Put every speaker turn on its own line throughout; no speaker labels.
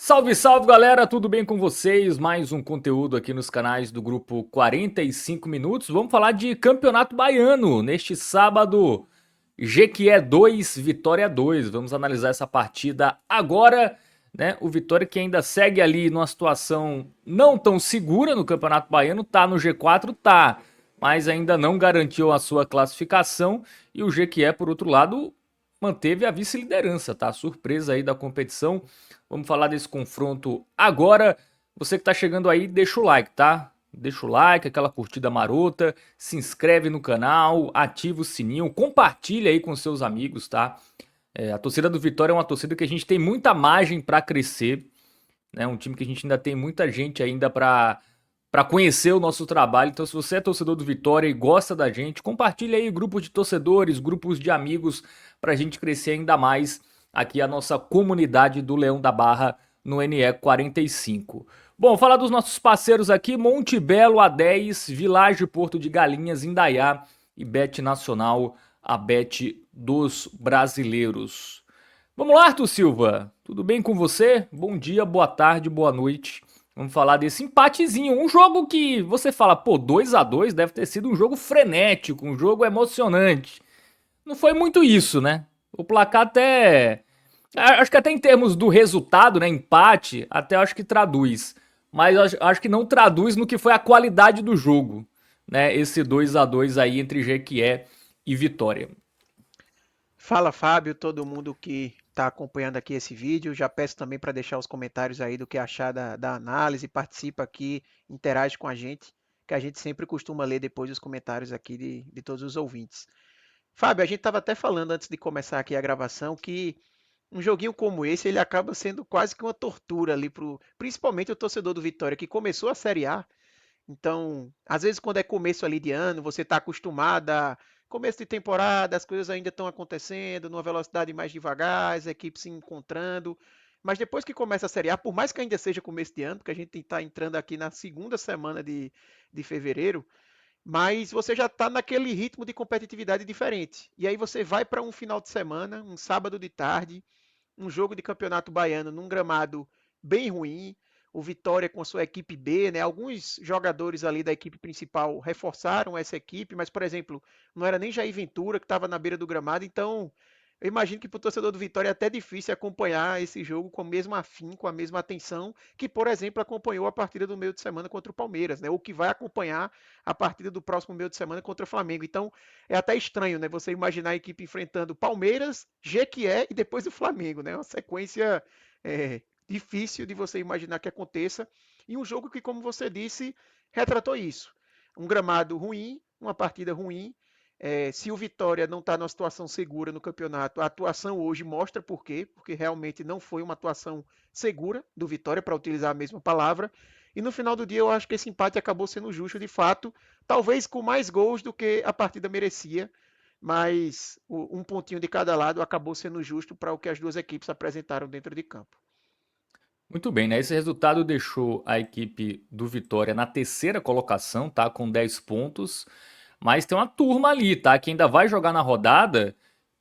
Salve, salve galera, tudo bem com vocês? Mais um conteúdo aqui nos canais do grupo 45 Minutos. Vamos falar de Campeonato Baiano neste sábado. Jequié 2, Vitória 2. Vamos analisar essa partida agora, né? O Vitória que ainda segue ali numa situação não tão segura no Campeonato Baiano, tá no G4, tá, mas ainda não garantiu a sua classificação. E o Jequié, por outro lado, manteve a vice-liderança, tá? Surpresa aí da competição. Vamos falar desse confronto agora. Você que tá chegando aí, deixa o like, tá? Deixa o like, aquela curtida marota, se inscreve no canal, ativa o sininho, compartilha aí com seus amigos, tá? A torcida do Vitória é uma torcida que a gente tem muita margem para crescer, né? Um time que a gente ainda tem muita gente ainda para conhecer o nosso trabalho. Então, se você é torcedor do Vitória e gosta da gente, compartilha aí grupos de torcedores, grupos de amigos, para a gente crescer ainda mais aqui a nossa comunidade do Leão da Barra no NE 45. Bom, falar dos nossos parceiros aqui: Monte Belo A10, Village Porto de Galinhas, Indaiá e Bet Nacional, a Bet dos brasileiros. Vamos lá, Arthur Silva, tudo bem com você? Bom dia, boa tarde, boa noite. Vamos falar desse empatezinho, um jogo que você fala, pô, 2-2 deve ter sido um jogo frenético, um jogo emocionante. Não foi muito isso, né? O placar até, acho que até em termos do resultado, né, empate, até acho que traduz. Mas acho que não traduz no que foi a qualidade do jogo, né? Esse 2-2 aí entre Jequié e Vitória.
Fala, Fábio, todo mundo que está acompanhando aqui esse vídeo. Já peço também para deixar os comentários aí do que achar da análise, participa aqui, interage com a gente, que a gente sempre costuma ler depois os comentários aqui de todos os ouvintes. Fábio, a gente estava até falando antes de começar aqui a gravação que um joguinho como esse, ele acaba sendo quase que uma tortura ali principalmente o torcedor do Vitória, que começou a Série A. Então, às vezes quando é começo ali de ano, você está acostumado a começo de temporada, as coisas ainda estão acontecendo numa velocidade mais devagar, as equipes se encontrando. Mas depois que começa a Série A, por mais que ainda seja começo de ano, porque a gente está entrando aqui na segunda semana de fevereiro, mas você já está naquele ritmo de competitividade diferente. E aí você vai para um final de semana, um sábado de tarde, um jogo de campeonato baiano num gramado bem ruim. O Vitória com a sua equipe B, né? Alguns jogadores ali da equipe principal reforçaram essa equipe, mas, por exemplo, não era nem Jair Ventura que estava na beira do gramado, então eu imagino que para o torcedor do Vitória é até difícil acompanhar esse jogo com o mesmo afinco, com a mesma atenção que, por exemplo, acompanhou a partida do meio de semana contra o Palmeiras, né? Ou que vai acompanhar a partida do próximo meio de semana contra o Flamengo. Então, é até estranho, né? Você imaginar a equipe enfrentando Palmeiras, Jequié e depois o Flamengo, né? Uma sequência difícil de você imaginar que aconteça. E um jogo que, como você disse, retratou isso. Um gramado ruim, uma partida ruim. Se o Vitória não está numa situação segura no campeonato, a atuação hoje mostra por quê, porque realmente não foi uma atuação segura do Vitória, para utilizar a mesma palavra. E no final do dia eu acho que esse empate acabou sendo justo de fato, talvez com mais gols do que a partida merecia, mas um pontinho de cada lado acabou sendo justo para o que as duas equipes apresentaram dentro de campo.
Muito bem, né? Esse resultado deixou a equipe do Vitória na terceira colocação, tá? Com 10 pontos. Mas tem uma turma ali, tá? Que ainda vai jogar na rodada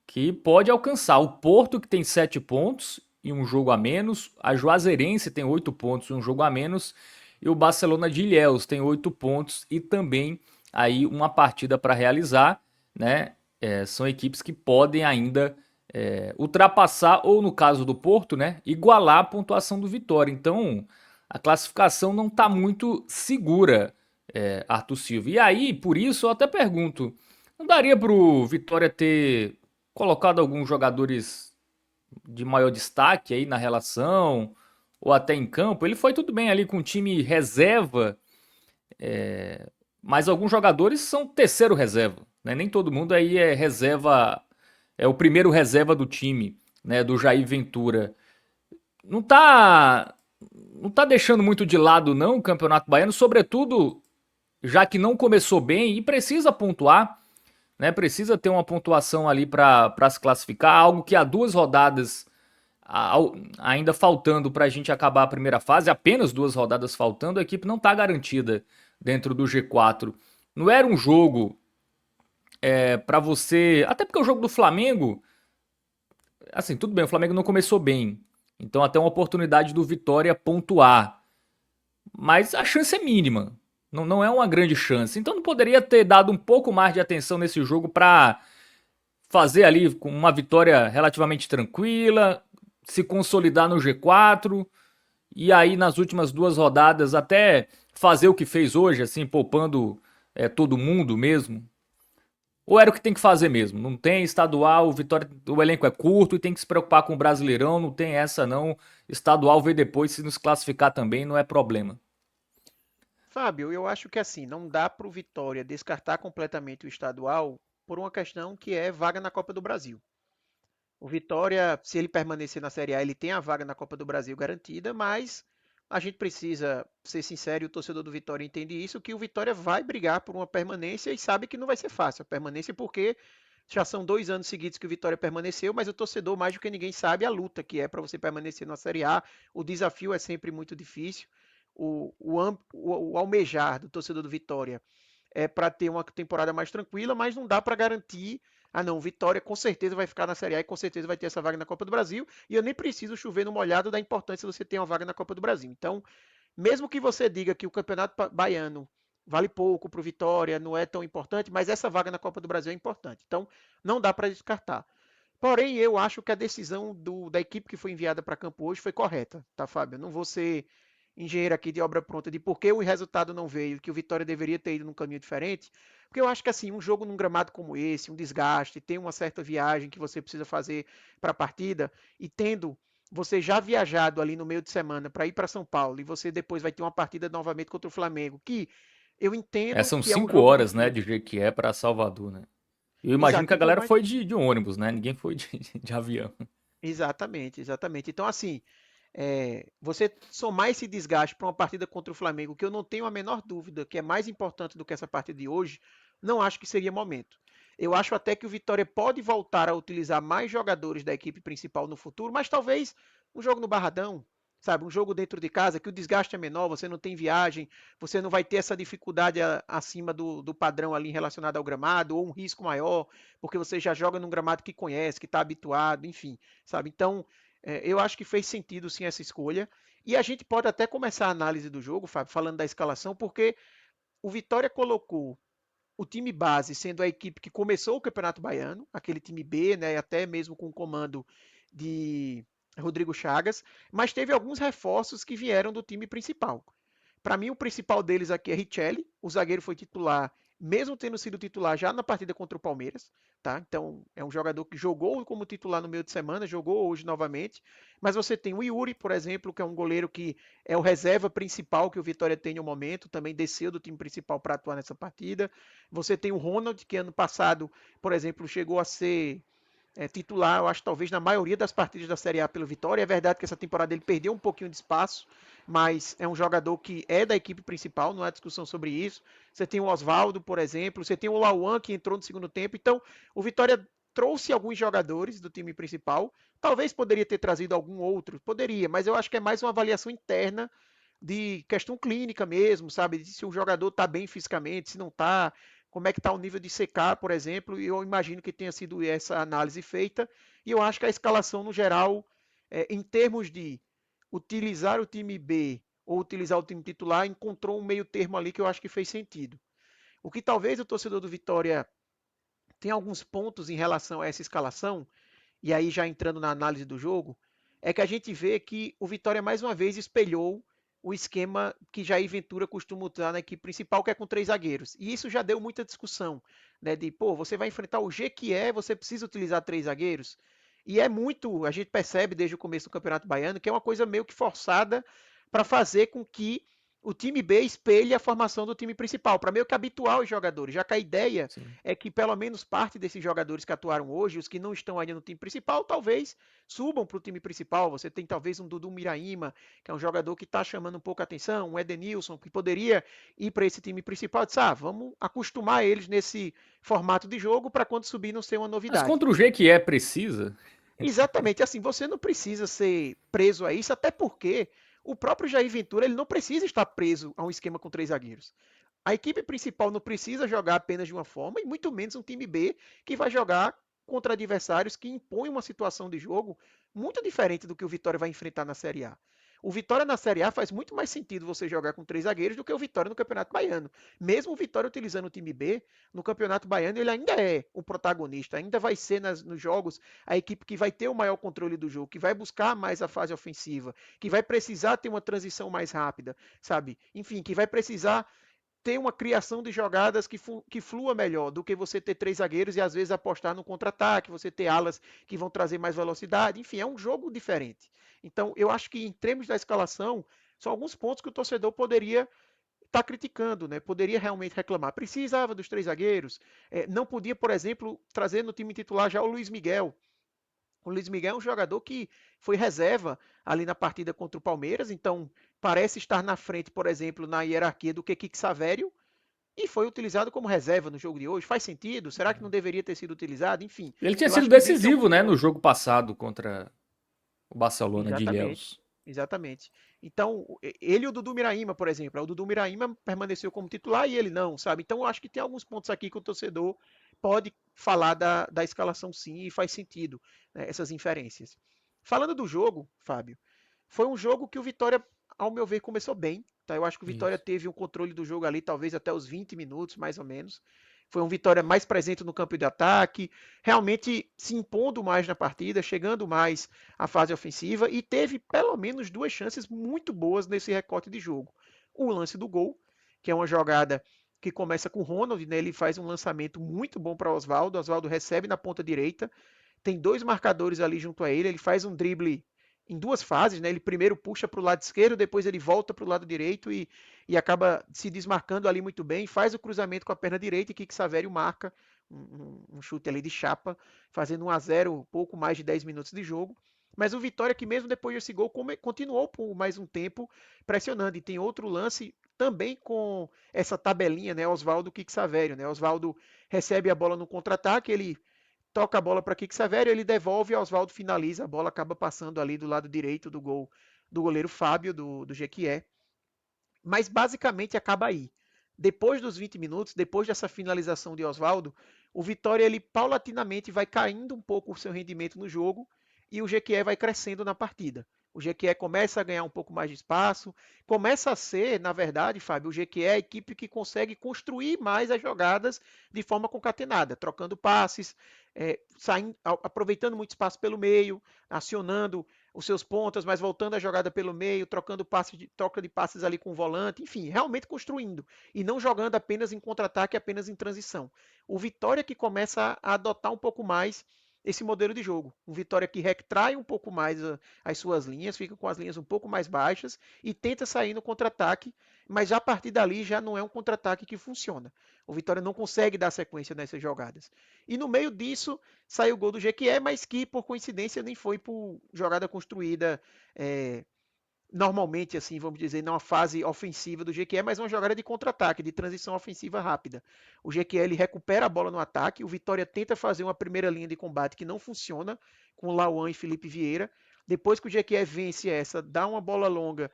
que pode alcançar. O Porto, que tem 7 pontos e um jogo a menos. A Juazeirense tem 8 pontos e um jogo a menos. E o Barcelona de Ilhéus tem 8 pontos e também aí uma partida para realizar, né? São equipes que podem ainda ultrapassar, ou no caso do Porto, né, igualar a pontuação do Vitória. Então, a classificação não está muito segura, Arthur Silva. E aí, por isso, eu até pergunto, não daria para o Vitória ter colocado alguns jogadores de maior destaque aí na relação, ou até em campo? Ele foi tudo bem ali com o time reserva, mas alguns jogadores são terceiro reserva, né? Nem todo mundo aí é reserva, é o primeiro reserva do time, né? Do Jair Ventura. Não tá, não tá deixando muito de lado não o Campeonato Baiano, sobretudo já que não começou bem e precisa pontuar, né? Precisa ter uma pontuação ali para se classificar, algo que há duas rodadas ainda faltando para a gente acabar a primeira fase, apenas duas rodadas faltando, a equipe não está garantida dentro do G4. Não era um jogo para você. Até porque o jogo do Flamengo. Assim, tudo bem, o Flamengo não começou bem. Então até uma oportunidade do Vitória pontuar. Mas a chance é mínima. Não é uma grande chance. Então não poderia ter dado um pouco mais de atenção nesse jogo para fazer ali com uma vitória relativamente tranquila, se consolidar no G4 e aí nas últimas duas rodadas até fazer o que fez hoje, assim, poupando todo mundo mesmo. Ou era o que tem que fazer mesmo? Não tem estadual, o Vitória, o elenco é curto e tem que se preocupar com o Brasileirão, não tem essa não. Estadual vê depois, se nos classificar também não é problema.
Fábio, eu acho que assim, não dá para o Vitória descartar completamente o estadual por uma questão que é vaga na Copa do Brasil. O Vitória, se ele permanecer na Série A, ele tem a vaga na Copa do Brasil garantida, mas a gente precisa ser sincero e o torcedor do Vitória entende isso, que o Vitória vai brigar por uma permanência e sabe que não vai ser fácil a permanência, porque já são 2 anos seguidos que o Vitória permaneceu, mas o torcedor, mais do que ninguém, sabe a luta que é para você permanecer na Série A. O desafio é sempre muito difícil. O almejar do torcedor do Vitória é para ter uma temporada mais tranquila, mas não dá para garantir. Ah, não, Vitória com certeza vai ficar na Série A e com certeza vai ter essa vaga na Copa do Brasil. E eu nem preciso chover no molhado da importância de você ter uma vaga na Copa do Brasil. Então, mesmo que você diga que o Campeonato Baiano vale pouco para o Vitória, não é tão importante, mas essa vaga na Copa do Brasil é importante. Então, não dá para descartar. Porém, eu acho que a decisão da equipe que foi enviada para campo hoje foi correta, tá, Fábio? Eu não vou ser engenheiro aqui de obra pronta de por que o resultado não veio, que o Vitória deveria ter ido num caminho diferente, porque eu acho que assim, um jogo num gramado como esse, um desgaste, tem uma certa viagem que você precisa fazer para a partida, e tendo você já viajado ali no meio de semana para ir para São Paulo, e você depois vai ter uma partida novamente contra o Flamengo, que eu entendo
São
que é um
cinco
jogo
horas, né, de
difícil.
Jequié para Salvador, né? Eu imagino
Exato,
que a
e por
galera
mais.
foi de ônibus, né? Ninguém foi de avião.
Exatamente, exatamente. Então, assim, você somar esse desgaste para uma partida contra o Flamengo, que eu não tenho a menor dúvida que é mais importante do que essa partida de hoje, não acho que seria momento. Eu acho até que o Vitória pode voltar a utilizar mais jogadores da equipe principal no futuro, mas talvez um jogo no Barradão, sabe, um jogo dentro de casa, que o desgaste é menor, você não tem viagem, você não vai ter essa dificuldade acima do padrão ali relacionado ao gramado, ou um risco maior, porque você já joga num gramado que conhece, que está habituado, enfim, sabe? Então, eu acho que fez sentido sim essa escolha. E a gente pode até começar a análise do jogo, Fábio, falando da escalação, porque o Vitória colocou o time base sendo a equipe que começou o Campeonato Baiano, aquele time B, né, até mesmo com o comando de Rodrigo Chagas, mas teve alguns reforços que vieram do time principal. Para mim, o principal deles aqui é Richelli. O zagueiro foi titular, mesmo tendo sido titular já na partida contra o Palmeiras. Tá? Então, é um jogador que jogou como titular no meio de semana, jogou hoje novamente. Mas você tem o Yuri, por exemplo, que é um goleiro que é o reserva principal que o Vitória tem no momento, também desceu do time principal para atuar nessa partida. Você tem o Ronald, que ano passado, por exemplo, chegou a ser titular, eu acho, talvez na maioria das partidas da Série A pelo Vitória. É verdade que essa temporada ele perdeu um pouquinho de espaço, mas é um jogador que é da equipe principal, não há discussão sobre isso. Você tem o Oswaldo, por exemplo, você tem o Lauan, que entrou no segundo tempo. Então, o Vitória trouxe alguns jogadores do time principal. Talvez poderia ter trazido algum outro, poderia, mas eu acho que é mais uma avaliação interna de questão clínica mesmo, sabe? De se o jogador está bem fisicamente, se não está, como é que está o nível de secar, por exemplo, e eu imagino que tenha sido essa análise feita, e eu acho que a escalação no geral, em termos de utilizar o time B ou utilizar o time titular, encontrou um meio termo ali que eu acho que fez sentido. O que talvez o torcedor do Vitória tenha alguns pontos em relação a essa escalação, e aí já entrando na análise do jogo, é que a gente vê que o Vitória mais uma vez espelhou o esquema que Jair Ventura costuma usar na equipe principal, que é com três zagueiros. E isso já deu muita discussão, né? De, pô, você vai enfrentar o G que é, você precisa utilizar três zagueiros. E é muito, a gente percebe desde o começo do Campeonato Baiano, que é uma coisa meio que forçada para fazer com que o time B espelhe a formação do time principal, para meio que habituar os jogadores, já que a ideia
Sim.
é que pelo menos parte desses jogadores que atuaram hoje, os que não estão ainda no time principal, talvez subam para o time principal. Você tem talvez um Dudu Miraíma, que é um jogador que está chamando um pouco a atenção, um Edenilson, que poderia ir para esse time principal. Disse, vamos acostumar eles nesse formato de jogo para quando subir não ser uma
Mas
novidade.
contra o G que é precisa.
Exatamente, assim, você não precisa ser preso a isso, até porque o próprio Jair Ventura ele não precisa estar preso a um esquema com três zagueiros. A equipe principal não precisa jogar apenas de uma forma, e muito menos um time B que vai jogar contra adversários que impõem uma situação de jogo muito diferente do que o Vitória vai enfrentar na Série A. O Vitória na Série A faz muito mais sentido você jogar com 3 zagueiros do que o Vitória no Campeonato Baiano. Mesmo o Vitória utilizando o time B, no Campeonato Baiano ele ainda é o protagonista, ainda vai ser nos jogos a equipe que vai ter o maior controle do jogo, que vai buscar mais a fase ofensiva, que vai precisar ter uma transição mais rápida, sabe? Enfim, que vai precisar ter uma criação de jogadas que flua melhor do que você ter 3 zagueiros e às vezes apostar no contra-ataque, você ter alas que vão trazer mais velocidade. Enfim, é um jogo diferente. Então, eu acho que em termos da escalação, são alguns pontos que o torcedor poderia estar criticando, né? Poderia realmente reclamar. Precisava dos 3 zagueiros, não podia, por exemplo, trazer no time titular já o Luiz Miguel. O Luiz Miguel é um jogador que foi reserva ali na partida contra o Palmeiras, então parece estar na frente, por exemplo, na hierarquia do que Kik Savério, e foi utilizado como reserva no jogo de hoje. Faz sentido? Será que não deveria ter sido utilizado? Enfim,
Ele tinha
eu
sido
acho que existem
decisivo,
alguns
né, no
pontos.
jogo passado contra o Barcelona de
Exatamente.
Ilhéus.
Exatamente. Então, ele e o Dudu Miraíma, por exemplo. O Dudu Miraíma permaneceu como titular e ele não, sabe? Então, eu acho que tem alguns pontos aqui que o torcedor pode falar da escalação sim e faz sentido, né, essas inferências. Falando do jogo, Fábio, foi um jogo que o Vitória, ao meu ver, começou bem. Tá? Eu acho que o Vitória
Isso.
teve um controle do jogo ali, talvez até os 20 minutos, mais ou menos. Foi um Vitória mais presente no campo de ataque, realmente se impondo mais na partida, chegando mais à fase ofensiva e teve pelo menos 2 chances muito boas nesse recorte de jogo. O lance do gol, que é uma jogada que começa com o Ronald, né? Ele faz um lançamento muito bom para o Oswaldo. Oswaldo recebe na ponta direita, tem 2 marcadores ali junto a ele, ele faz um drible em 2 fases, né? Ele primeiro puxa para o lado esquerdo, depois ele volta para o lado direito e acaba se desmarcando ali muito bem, faz o cruzamento com a perna direita e Kik Savério marca um chute ali de chapa, fazendo 1-0, pouco mais de 10 minutos de jogo. Mas o Vitória, que mesmo depois desse gol, continuou por mais um tempo pressionando. E tem outro lance também com essa tabelinha, né? Oswaldo Kik Savério, né? Oswaldo recebe a bola no contra-ataque, ele toca a bola para Kik Savério, ele devolve e Oswaldo finaliza, a bola acaba passando ali do lado direito do gol do goleiro Fábio, do Jequié. Mas basicamente acaba aí. Depois dos 20 minutos, depois dessa finalização de Oswaldo, o Vitória ele paulatinamente vai caindo um pouco o seu rendimento no jogo e o Jequié vai crescendo na partida. O Jequié começa a ganhar um pouco mais de espaço, começa a ser, na verdade, Fábio, o Jequié é a equipe que consegue construir mais as jogadas de forma concatenada, trocando passes, aproveitando muito espaço pelo meio, acionando os seus pontas, mas voltando a jogada pelo meio, trocando passes, troca de passes ali com o volante, enfim, realmente construindo e não jogando apenas em contra-ataque, apenas em transição. O Vitória que começa a adotar um pouco mais esse modelo de jogo. Um Vitória que retrai um pouco mais as suas linhas, fica com as linhas um pouco mais baixas e tenta sair no contra-ataque, mas já a partir dali já não é um contra-ataque que funciona. O Vitória não consegue dar sequência nessas jogadas. E no meio disso saiu o gol do Jequié, mas que por coincidência nem foi por jogada construída normalmente, assim, vamos dizer, numa fase ofensiva do Jequié, mas uma jogada de contra-ataque, de transição ofensiva rápida. O Jequié ele recupera a bola no ataque, o Vitória tenta fazer uma primeira linha de combate que não funciona, com Lauan e Felipe Vieira. Depois que o Jequié vence essa, dá uma bola longa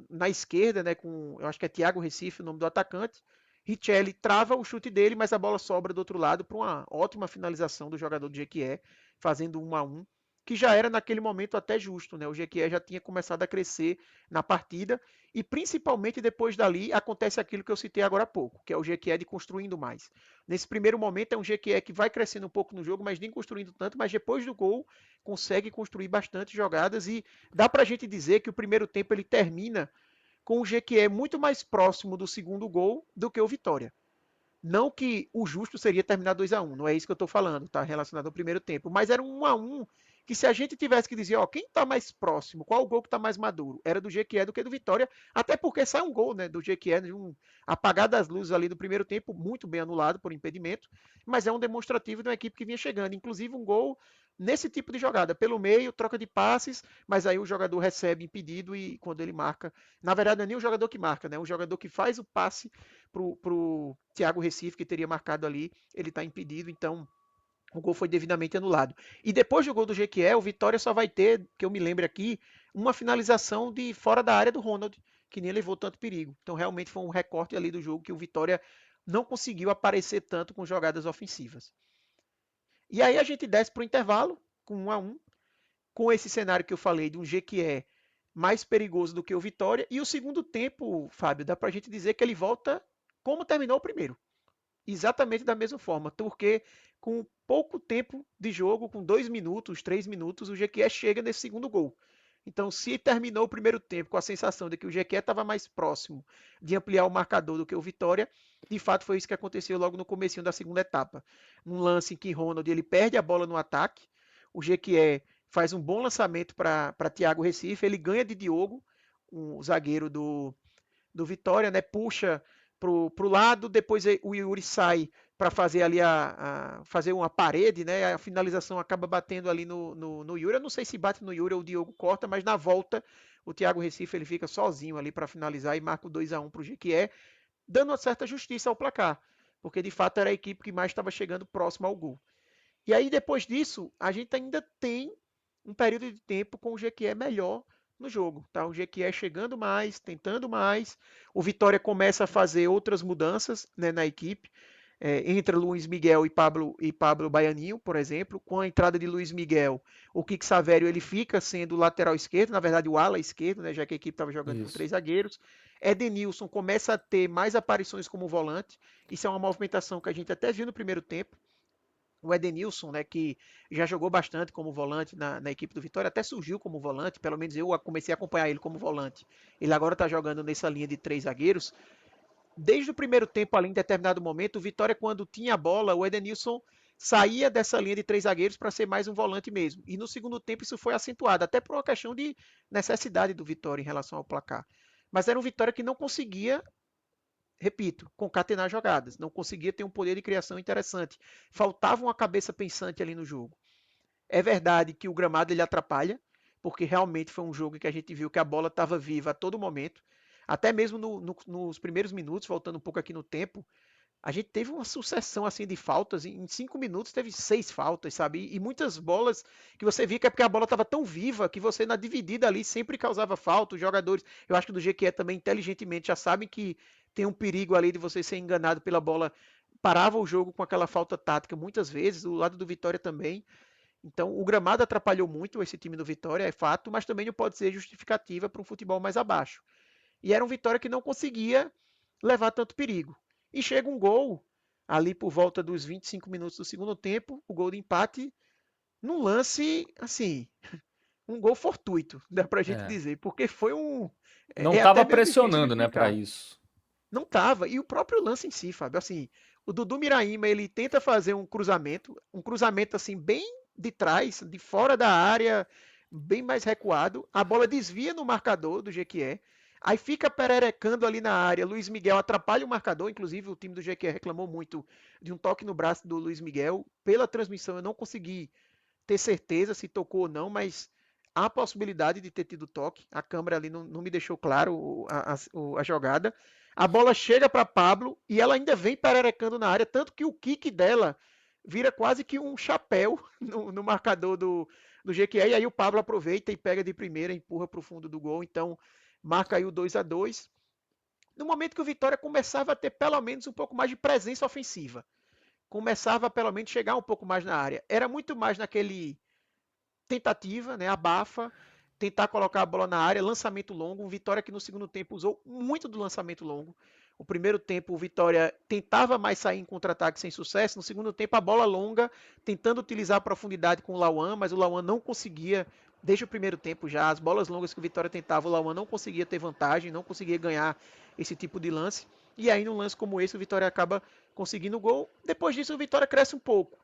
na esquerda, né, com, eu acho que é Thiago Recife, o nome do atacante. Richelli trava o chute dele, mas a bola sobra do outro lado para uma ótima finalização do jogador do Jequié, fazendo 1-1 que já era naquele momento até justo, né? O Jequié já tinha começado a crescer na partida e principalmente depois dali acontece aquilo que eu citei agora há pouco, que é o Jequié de construindo mais. Nesse primeiro momento é um Jequié que vai crescendo um pouco no jogo, mas nem construindo tanto, mas depois do gol consegue construir bastante jogadas e dá pra gente dizer que o primeiro tempo ele termina com o Jequié muito mais próximo do segundo gol do que o Vitória. Não que o justo seria terminar 2-1, não é isso que eu estou falando, tá? Relacionado ao primeiro tempo, mas era um 1-1 que se a gente tivesse que dizer, ó, quem está mais próximo, qual o gol que está mais maduro, era do Jequié do que do Vitória, até porque sai um gol, né, do Jequié, de um apagar das luzes ali do primeiro tempo, muito bem anulado por impedimento, mas é um demonstrativo de uma equipe que vinha chegando, inclusive um gol nesse tipo de jogada, pelo meio, troca de passes, mas aí o jogador recebe impedido e quando ele marca, na verdade não é nem o jogador que marca, né, o jogador que faz o passe pro Thiago Recife, que teria marcado ali, ele está impedido, então o gol foi devidamente anulado. E depois do gol do Jequié, o Vitória só vai ter, que eu me lembre aqui, uma finalização de fora da área do Ronald, que nem levou tanto perigo. Então realmente foi um recorte ali do jogo que o Vitória não conseguiu aparecer tanto com jogadas ofensivas. E aí a gente desce para o intervalo, com 1-1. com esse cenário que eu falei de um Jequié mais perigoso do que o Vitória. E o segundo tempo, Fábio, dá para a gente dizer que ele volta como terminou o primeiro. Exatamente da mesma forma, porque com pouco tempo de jogo, com 2 minutos, 3 minutos, o Jequié chega nesse segundo gol. Então, se terminou o primeiro tempo com a sensação de que o Jequié estava mais próximo de ampliar o marcador do que o Vitória, de fato foi isso que aconteceu logo no comecinho da segunda etapa. Um lance em que Ronald ele perde a bola no ataque, o Jequié faz um bom lançamento para Thiago Recife, ele ganha de Diogo, o zagueiro do Vitória, né? Puxa pro lado, depois o Yuri sai para fazer ali fazer uma parede, né? A finalização acaba batendo ali no Yuri. Eu não sei se bate no Yuri ou o Diogo corta, mas na volta o Thiago Recife ele fica sozinho ali para finalizar e marca o 2-1 para o Jequié, dando uma certa justiça ao placar, porque de fato era a equipe que mais estava chegando próximo ao gol. E aí depois disso, a gente ainda tem um período de tempo com o Jequié melhor no jogo, tá? O Jequié chegando mais, tentando mais. O Vitória começa a fazer outras mudanças, né, na equipe. Entra Luiz Miguel e Pablo Baianinho, por exemplo. Com a entrada de Luiz Miguel, o Kik Savério ele fica sendo o lateral esquerdo, na verdade o ala esquerdo, né, já que a equipe estava jogando com
Isso.
3 zagueiros. Edenilson começa a ter mais aparições como volante. Isso é uma movimentação que a gente até viu no primeiro tempo. O Edenilson, né, que já jogou bastante como volante na equipe do Vitória, até surgiu como volante, pelo menos eu comecei a acompanhar ele como volante. Ele agora está jogando nessa linha de 3 zagueiros. Desde o primeiro tempo, ali em determinado momento, o Vitória, quando tinha a bola, o Edenilson saía dessa linha de 3 zagueiros para ser mais um volante mesmo. E no segundo tempo isso foi acentuado, até por uma questão de necessidade do Vitória em relação ao placar. Mas era um Vitória que não conseguia, repito, concatenar jogadas, não conseguia ter um poder de criação interessante. Faltava uma cabeça pensante ali no jogo. É verdade que o gramado ele atrapalha, porque realmente foi um jogo que a gente viu que a bola estava viva a todo momento. Até mesmo nos primeiros minutos, voltando um pouco aqui no tempo, a gente teve uma sucessão assim de faltas. Em 5 minutos teve 6 faltas, sabe? E muitas bolas que você via que é porque a bola estava tão viva que você na dividida ali sempre causava falta. Os jogadores, eu acho que do Jequié também inteligentemente já sabem que tem um perigo ali de você ser enganado pela bola. Parava o jogo com aquela falta tática muitas vezes, do lado do Vitória também. Então, o gramado atrapalhou muito esse time do Vitória, é fato, mas também não pode ser justificativa para um futebol mais abaixo. E era um Vitória que não conseguia levar tanto perigo. E chega um gol ali por volta dos 25 minutos do segundo tempo, o gol de empate, num lance, assim, um gol fortuito, dá pra gente
É.
dizer, porque foi um.
Não
É até
tava
meio difícil de
pressionando, né, pra
explicar.
isso.
Não tava. E o próprio lance em si, Fábio, assim, o Dudu Miraíma, ele tenta fazer um cruzamento assim bem de trás, de fora da área, bem mais recuado. A bola desvia no marcador do Jequié. Aí fica pererecando ali na área. Luiz Miguel atrapalha o marcador. Inclusive, o time do Jequié reclamou muito de um toque no braço do Luiz Miguel. Pela transmissão, eu não consegui ter certeza se tocou ou não, mas há a possibilidade de ter tido toque. A câmera ali não me deixou claro a jogada. A bola chega para Pablo e ela ainda vem pererecando na área, tanto que o kick dela vira quase que um chapéu no marcador do Jequié. E aí o Pablo aproveita e pega de primeira, empurra para o fundo do gol. Então marca aí o 2-2. No momento que o Vitória começava a ter pelo menos um pouco mais de presença ofensiva, começava a pelo menos chegar um pouco mais na área. Era muito mais naquele tentativa, né, abafa, tentar colocar a bola na área, lançamento longo. Um Vitória que no segundo tempo usou muito do lançamento longo. O primeiro tempo o Vitória tentava mais sair em contra-ataque sem sucesso. No segundo tempo a bola longa, tentando utilizar a profundidade com o Lauan, mas o Lauan não conseguia, desde o primeiro tempo já, as bolas longas que o Vitória tentava, o Lauan não conseguia ter vantagem, não conseguia ganhar esse tipo de lance. E aí num lance como esse o Vitória acaba conseguindo o gol. Depois disso o Vitória cresce um pouco,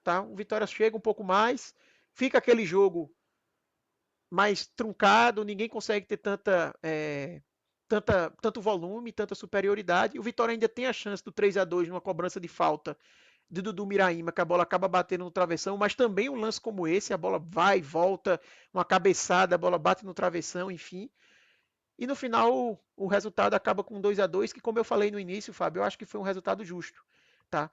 tá? O Vitória chega um pouco mais, fica aquele jogo mais truncado, ninguém consegue ter tanto volume, tanta superioridade. O Vitória ainda tem a chance do 3-2 numa cobrança de falta de Dudu Miraíma, que a bola acaba batendo no travessão, mas também um lance como esse, a bola vai e volta, uma cabeçada, a bola bate no travessão, enfim. E no final o resultado acaba com 2-2, que como eu falei no início, Fábio, eu acho que foi um resultado justo, tá?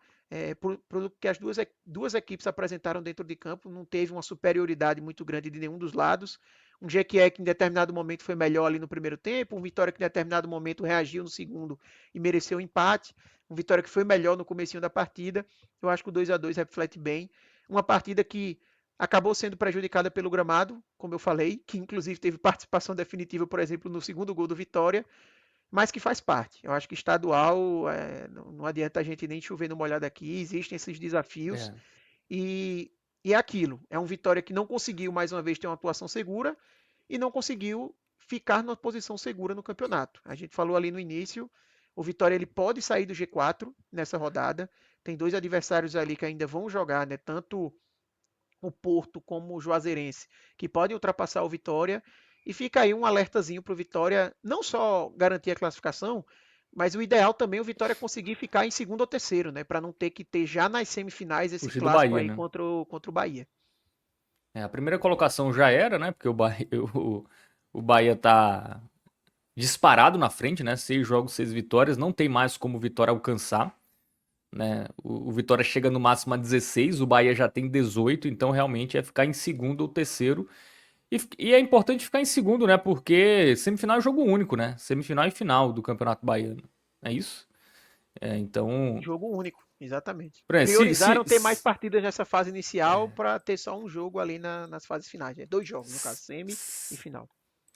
Por que as duas equipes apresentaram dentro de campo, não teve uma superioridade muito grande de nenhum dos lados. Um Jequié que em determinado momento foi melhor ali no primeiro tempo, um Vitória que em determinado momento reagiu no segundo e mereceu o empate, um Vitória que foi melhor no comecinho da partida. Eu acho que o 2-2 reflete bem uma partida que acabou sendo prejudicada pelo gramado, como eu falei, que inclusive teve participação definitiva, por exemplo, no segundo gol do Vitória, mas que faz parte. Eu acho que estadual, não adianta a gente nem chover no molhado aqui, existem esses desafios
É.
e, e é aquilo. É um Vitória que não conseguiu mais uma vez ter uma atuação segura e não conseguiu ficar numa posição segura no campeonato. A gente falou ali no início, o Vitória ele pode sair do G4 nessa rodada. Tem dois adversários ali que ainda vão jogar, né? Tanto o Porto como o Juazeirense, que podem ultrapassar o Vitória. E fica aí um alertazinho para o Vitória não só garantir a classificação, mas o ideal também é o Vitória conseguir ficar em segundo ou terceiro, né? Para não ter que ter já nas semifinais esse
Fugir do
clássico
Bahia,
aí
né?
contra o Bahia.
É, a primeira colocação já era, né? Porque o Bahia, o Bahia tá disparado na frente, né? 6 jogos, 6 vitórias. Não tem mais como o Vitória alcançar, né? O Vitória chega no máximo a 16, o Bahia já tem 18, então realmente é ficar em segundo ou terceiro. E é importante ficar em segundo, né? Porque semifinal é jogo único, né? Semifinal e final do Campeonato Baiano. É isso? É, então.
Jogo único, exatamente.
Por exemplo,
Priorizaram ter mais partidas nessa fase inicial para ter só um jogo ali nas fases finais, né? Dois jogos, no caso, semi e final.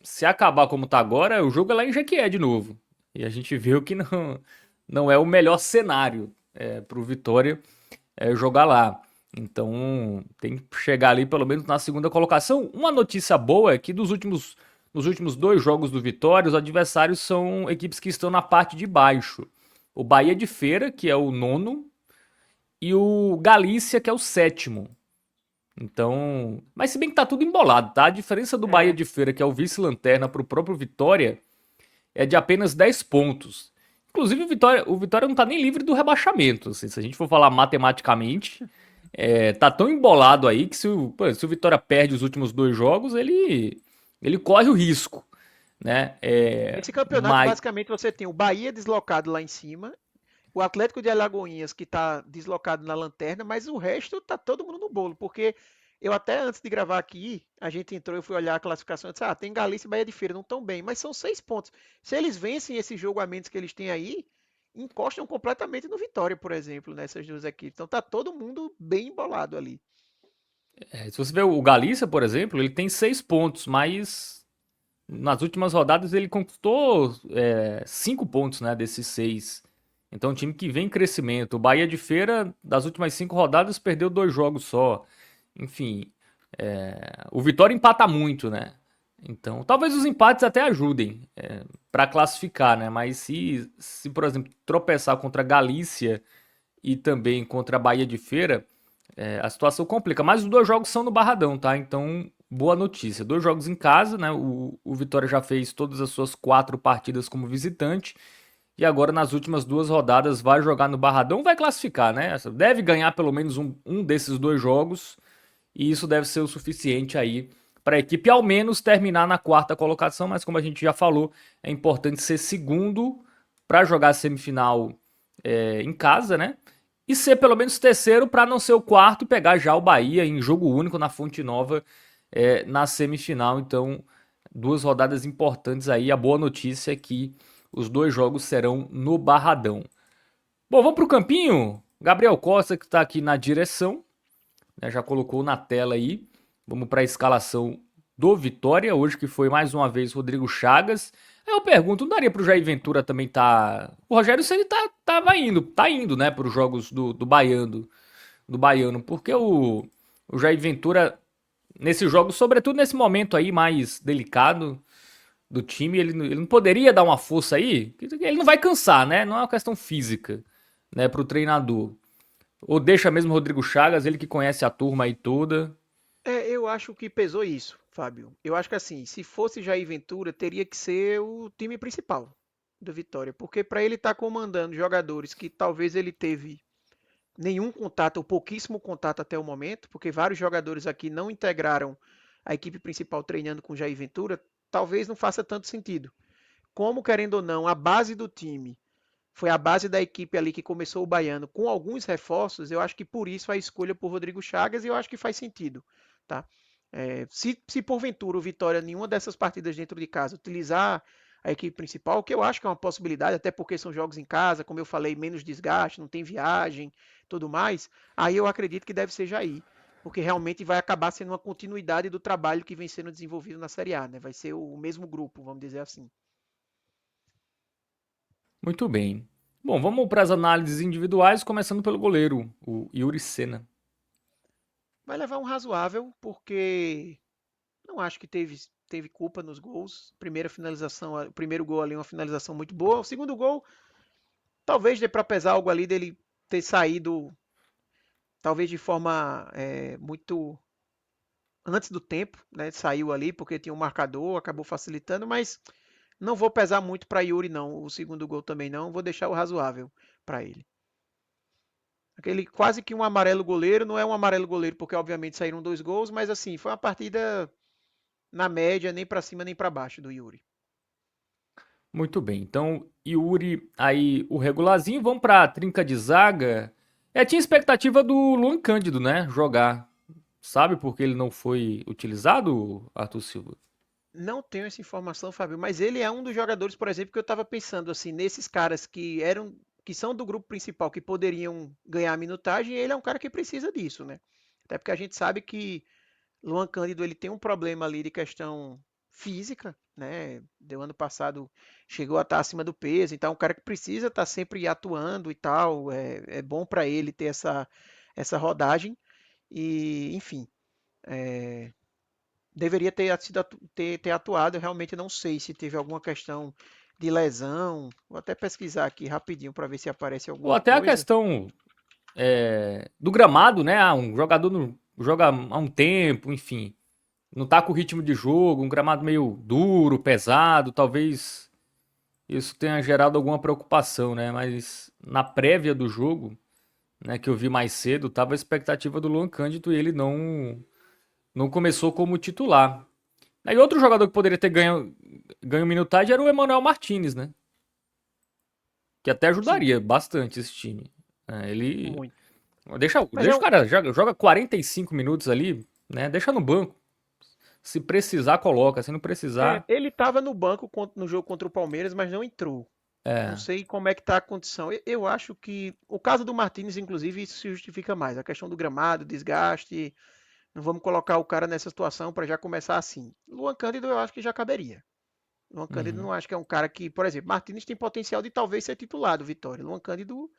se acabar como tá agora, o jogo é lá em Jequié de novo. E a gente viu que não é o melhor cenário pro Vitória jogar lá. Então tem que chegar ali pelo menos na segunda colocação. Uma notícia boa é que nos últimos 2 jogos do Vitória, os adversários são equipes que estão na parte de baixo. O Bahia de Feira, que é o nono, e o Galícia, que é o sétimo. Então, mas se bem que tá tudo embolado, tá? A diferença do Bahia
É,
de Feira, que é o vice-lanterna, pro próprio Vitória, é de apenas 10 pontos. Inclusive, o Vitória não tá nem livre do rebaixamento. Assim, se a gente for falar matematicamente, tá tão embolado aí que se o Vitória perde os últimos 2 jogos, ele corre o risco, né?
esse campeonato,
Mas
basicamente, você tem o Bahia deslocado lá em cima, o Atlético de Alagoinhas que está deslocado na lanterna, mas o resto tá todo mundo no bolo, porque eu até antes de gravar aqui, a gente entrou, eu fui olhar a classificação e disse, tem Galícia e Bahia de Feira, não estão bem, mas são 6 pontos. Se eles vencem esse jogo a menos que eles têm aí, encostam completamente no Vitória, por exemplo, nessas duas equipes. Então tá todo mundo bem embolado ali.
se você ver o Galícia, por exemplo, ele tem 6 pontos, mas nas últimas rodadas ele conquistou 5 pontos, né, desses 6. Então, é um time que vem em crescimento. O Bahia de Feira, das últimas 5 rodadas, perdeu 2 jogos só. Enfim, o Vitória empata muito, né? Então, talvez os empates até ajudem para classificar, né? Mas se, por exemplo, tropeçar contra a Galícia e também contra a Bahia de Feira, a situação complica. Mas os 2 jogos são no Barradão, tá? Então, boa notícia. 2 jogos em casa, né? O Vitória já fez todas as suas 4 partidas como visitante. E agora, nas últimas 2 rodadas, vai jogar no Barradão, vai classificar, né? Deve ganhar pelo menos um desses 2 jogos. E isso deve ser o suficiente aí para a equipe, ao menos, terminar na quarta colocação. Mas, como a gente já falou, é importante ser segundo para jogar a semifinal em casa, né? E ser pelo menos terceiro para não ser o quarto e pegar já o Bahia em jogo único na Fonte Nova na semifinal. Então, 2 rodadas importantes aí. A boa notícia é que os 2 jogos serão no Barradão. Bom, vamos para o campinho. Gabriel Costa, que está aqui na direção, né, já colocou na tela aí. Vamos para a escalação do Vitória, hoje que foi mais uma vez Rodrigo Chagas. Aí eu pergunto, não daria pro Jair Ventura também tá... O Rogério Ceni tá indo, né, para os jogos do Baiano, porque o Jair Ventura, nesses jogos, sobretudo nesse momento aí mais delicado do time, ele não poderia dar uma força aí? Ele não vai cansar, né, não é uma questão física, né, pro treinador. Ou deixa mesmo o Rodrigo Chagas, ele que conhece a turma aí toda.
Eu acho que pesou isso, Fábio. Eu acho que assim, se fosse Jair Ventura, teria que ser o time principal do Vitória, porque para ele estar comandando jogadores que talvez ele teve nenhum contato ou pouquíssimo contato até o momento, porque vários jogadores aqui não integraram a equipe principal treinando com Jair Ventura, talvez não faça tanto sentido. Como, querendo ou não, a base do time foi a base da equipe ali que começou o Baiano com alguns reforços, eu acho que por isso a escolha por Rodrigo Chagas e eu acho que faz sentido, tá? Se porventura o Vitória, nenhuma dessas partidas dentro de casa, utilizar a equipe principal, que eu acho que é uma possibilidade, até porque são jogos em casa, como eu falei, menos desgaste, não tem viagem, tudo mais, aí eu acredito que deve ser Jair. porque realmente vai acabar sendo uma continuidade do trabalho que vem sendo desenvolvido na Série A, né? Vai ser o mesmo grupo, vamos dizer assim.
Muito bem. Bom, vamos para as análises individuais, começando pelo goleiro, o Yuri Senna.
Vai levar um razoável, porque não acho que teve culpa nos gols. Primeira finalização, o primeiro gol ali, uma finalização muito boa. O segundo gol, talvez dê para pesar algo ali dele ter saído, talvez de forma muito antes do tempo, né? Saiu ali porque tinha um marcador, acabou facilitando, mas não vou pesar muito para Yuri, não. O segundo gol também não. Vou deixar o razoável para ele. Aquele quase que um amarelo goleiro, não é um amarelo goleiro, porque obviamente saíram 2 gols, mas assim, foi uma partida na média, nem para cima nem para baixo do Yuri.
Muito bem. Então, Yuri aí o regularzinho, vamos para a trinca de zaga. Tinha expectativa do Luan Cândido, né, jogar. Sabe por que ele não foi utilizado, Arthur Silva?
Não tenho essa informação, Fábio, mas ele é um dos jogadores, por exemplo, que eu estava pensando assim, nesses caras que são do grupo principal, que poderiam ganhar minutagem, ele é um cara que precisa disso, né? Até porque a gente sabe que Luan Cândido ele tem um problema ali de questão física, né? Do ano passado chegou a estar acima do peso, então é um cara que precisa estar sempre atuando e tal. É bom para ele ter essa rodagem e, enfim, é, deveria ter atuado. Eu realmente não sei se teve alguma questão de lesão. Vou até pesquisar aqui rapidinho para ver se aparece
Ou
alguma
até a
coisa.
questão do gramado, né? Um jogador não joga há um tempo, enfim. Não tá com o ritmo de jogo, um gramado meio duro, pesado, talvez isso tenha gerado alguma preocupação, né? Mas na prévia do jogo, né, que eu vi mais cedo, tava a expectativa do Luan Cândido e ele não começou como titular. Aí outro jogador que poderia ter ganho minutagem era o Emmanuel Martinez, né? Que até
Sim,
ajudaria bastante esse time. Ele
muito. Mas
deixa o cara joga 45 minutos ali, né? Deixa no banco. Se precisar, coloca. Se não precisar,
ele estava no banco no jogo contra o Palmeiras, mas não entrou. Não
é.
sei como é que está a condição. Eu acho que o caso do Martínez, inclusive, isso se justifica mais. A questão do gramado, desgaste. Não vamos colocar o cara nessa situação para já começar assim. Luan Cândido eu acho que já caberia. Luan Cândido
Uhum.
não acho que é um cara que, por exemplo, Martínez tem potencial de talvez ser titulado, Vitória. Luan Cândido,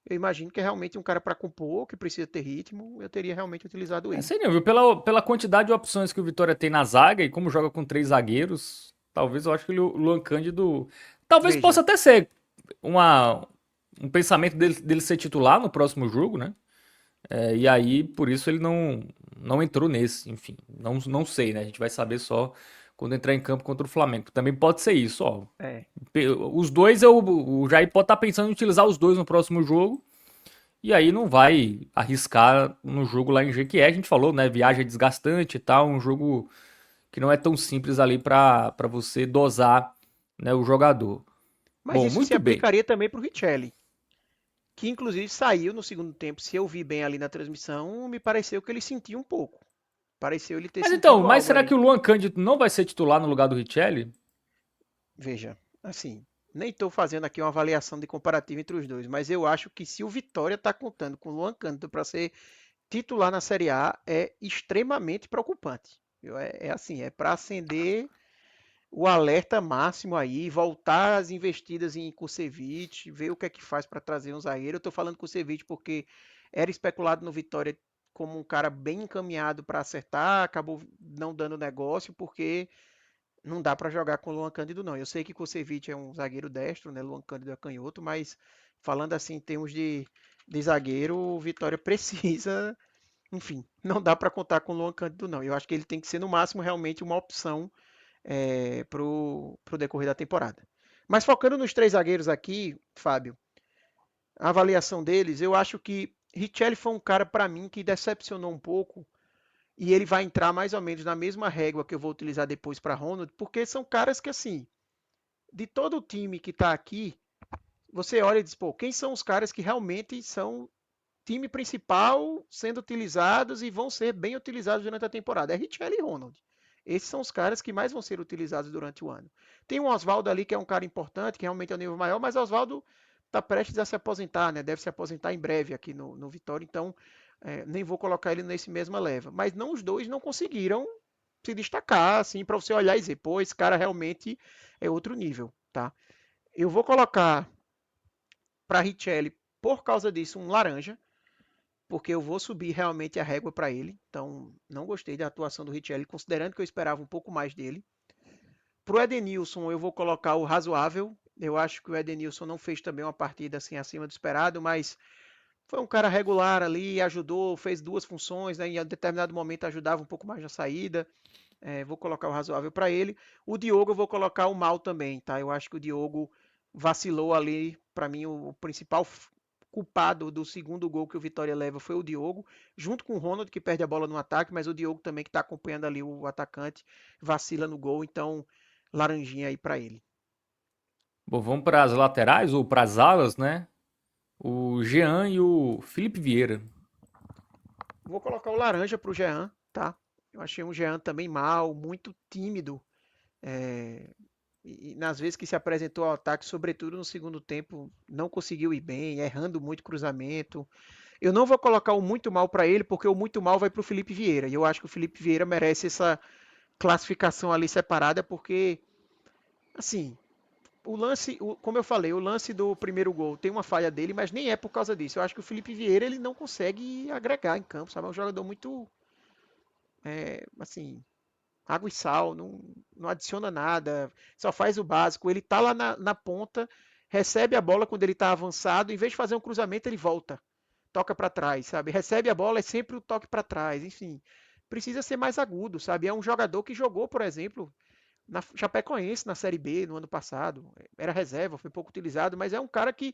eu imagino que é realmente um cara para compor, que precisa ter ritmo. Eu teria realmente utilizado ele.
Sei não, viu? Pela quantidade de opções que o Vitória tem na zaga e como joga com três zagueiros, talvez eu acho que o Luan Cândido. Talvez possa
Veja,
até ser uma, um pensamento dele ser titular no próximo jogo, né? E aí, por isso ele não entrou nesse, enfim. Não sei, né? A gente vai saber só quando entrar em campo contra o Flamengo. Também pode ser isso, ó.
é.
Os dois, o Jair pode estar pensando em utilizar os dois no próximo jogo. E aí não vai arriscar no jogo lá em Jequié. A gente falou, né? Viagem é desgastante e tal. Um jogo que não é tão simples ali para você dosar, né, o jogador.
Mas
Bom,
isso se
muito bem.
aplicaria também para o Richelli, que inclusive saiu no segundo tempo. Se eu vi bem ali na transmissão, me pareceu que ele sentiu um pouco. Pareceu ele ter
Mas então,
sentido
mas
algo
será que
ali.
o Luan Cândido não vai ser titular no lugar do Richelli?
Veja, assim, nem estou fazendo aqui uma avaliação de comparativo entre os dois, mas eu acho que se o Vitória está contando com o Luan Cândido para ser titular na Série A, é extremamente preocupante. É assim, é para acender o alerta máximo aí, voltar as investidas em Kusevich, ver o que é que faz para trazer um zagueiro. Eu estou falando Kusevich porque era especulado no Vitória como um cara bem encaminhado para acertar, acabou não dando negócio porque não dá para jogar com o Luan Cândido, não. Eu sei que Kusevich é um zagueiro destro, né? Luan Cândido é canhoto, mas falando assim em termos de zagueiro, o Vitória precisa, enfim, não dá para contar com o Luan Cândido, não. Eu acho que ele tem que ser, no máximo, realmente uma opção pro decorrer da temporada. Mas focando nos três zagueiros aqui, Fábio, a avaliação deles, eu acho que Richelli foi um cara, para mim, que decepcionou um pouco e ele vai entrar mais ou menos na mesma régua que eu vou utilizar depois para Ronald, porque são caras que, assim, de todo o time que está aqui, você olha e diz, pô, quem são os caras que realmente são time principal sendo utilizados e vão ser bem utilizados durante a temporada? É Richelli e Ronald. Esses são os caras que mais vão ser utilizados durante o ano. Tem o Oswaldo ali, que é um cara importante, que realmente é o nível maior, mas Oswaldo tá prestes a se aposentar, né? Deve se aposentar em breve aqui no Vitória, então nem vou colocar ele nesse mesma leva. Mas não, os dois não conseguiram se destacar, assim, para você olhar e dizer, pô, esse cara realmente é outro nível, tá? Eu vou colocar para Richelli, por causa disso, um laranja, porque eu vou subir realmente a régua para ele. Então, não gostei da atuação do Richelli, considerando que eu esperava um pouco mais dele. Para o Edenilson, eu vou colocar o razoável. Eu acho que o Edenilson não fez também uma partida assim acima do esperado, mas foi um cara regular ali, ajudou, fez duas funções, né? Em determinado momento ajudava um pouco mais na saída. Vou colocar o razoável para ele. O Diogo eu vou colocar o mal também, tá? Eu acho que o Diogo vacilou ali. Para mim, o principal culpado do segundo gol que o Vitória leva foi o Diogo, junto com o Ronald, que perde a bola no ataque, mas o Diogo também, que está acompanhando ali o atacante, vacila no gol. Então, laranjinha aí para ele.
Bom, vamos para as laterais ou para as alas, né? O Jean e o Felipe Vieira.
Vou colocar o laranja para o Jean, tá? Eu achei um Jean também mal, muito tímido. É, e nas vezes que se apresentou ao ataque, sobretudo no segundo tempo, não conseguiu ir bem, errando muito cruzamento. Eu não vou colocar o muito mal para ele, porque o muito mal vai para o Felipe Vieira. E eu acho que o Felipe Vieira merece essa classificação ali separada, porque, assim, o lance, como eu falei, o lance do primeiro gol tem uma falha dele, mas nem é por causa disso. Eu acho que o Felipe Vieira ele não consegue agregar em campo, sabe? É um jogador muito, assim, água e sal, não adiciona nada, só faz o básico. Ele tá lá na ponta, recebe a bola quando ele tá avançado, em vez de fazer um cruzamento, ele volta, toca para trás, sabe? Recebe a bola, é sempre o toque para trás, enfim. Precisa ser mais agudo, sabe? É um jogador que jogou, por exemplo, na Chapecoense, na Série B, no ano passado. Era reserva, foi pouco utilizado, mas é um cara que